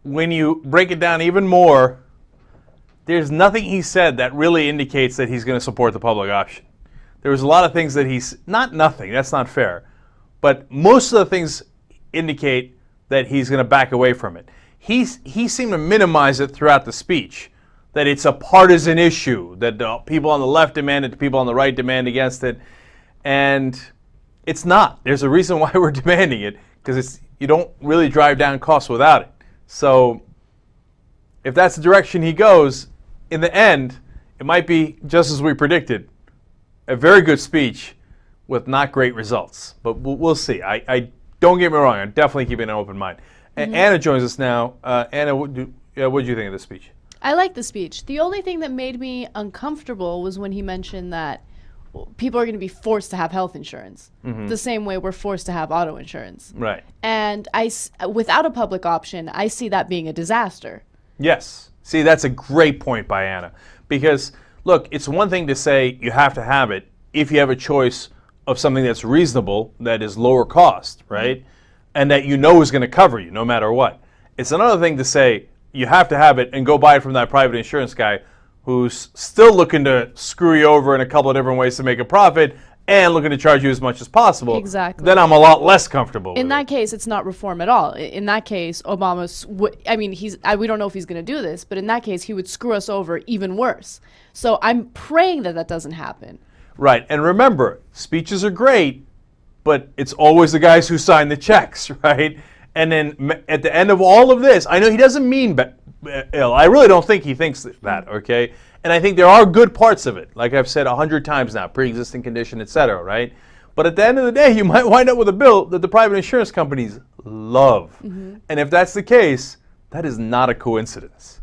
when you break it down even more, there's nothing he said that really indicates that he's going to support the public option. There was a lot of things that nothing, that's not fair, but most of the things indicate that he's going to back away from it. He seemed to minimize it throughout the speech, that it's a partisan issue, that the people on the left demand it, the people on the right demand against it, and it's not. There's a reason why we're demanding it, because you don't really drive down costs without it. So if that's the direction he goes, in the end, it might be, just as we predicted, a very good speech with not great results. But we'll see. I don't get me wrong. I'm definitely keeping an open mind. Mm-hmm. Anna joins us now. Anna, what did you think of the speech? I like the speech. The only thing that made me uncomfortable was when he mentioned that people are going to be forced to have health insurance, the same way we're forced to have auto insurance. Right. And without a public option, I see that being a disaster. Yes. See, that's a great point by Anna. Because, look, it's one thing to say you have to have it if you have a choice of something that's reasonable, that is lower cost, right? And that you know is going to cover you no matter what. It's another thing to say you have to have it and go buy it from that private insurance guy who's still looking to screw you over in a couple of different ways to make a profit and looking to charge you as much as possible. Exactly. Then I'm a lot less comfortable in with that it. case, it's not reform at all. In that case, Obama's, we don't know if he's going to do this, but in that case, he would screw us over even worse. So I'm praying that doesn't happen. Right. And remember, speeches are great, but it's always the guys who sign the checks, right? And then at the end of all of this, I know he doesn't mean ill. I really don't think he thinks that, okay? And I think there are good parts of it, like I've said 100 times now, pre-existing condition, et cetera, right? But at the end of the day, you might wind up with a bill that the private insurance companies love. And if that's the case, that is not a coincidence.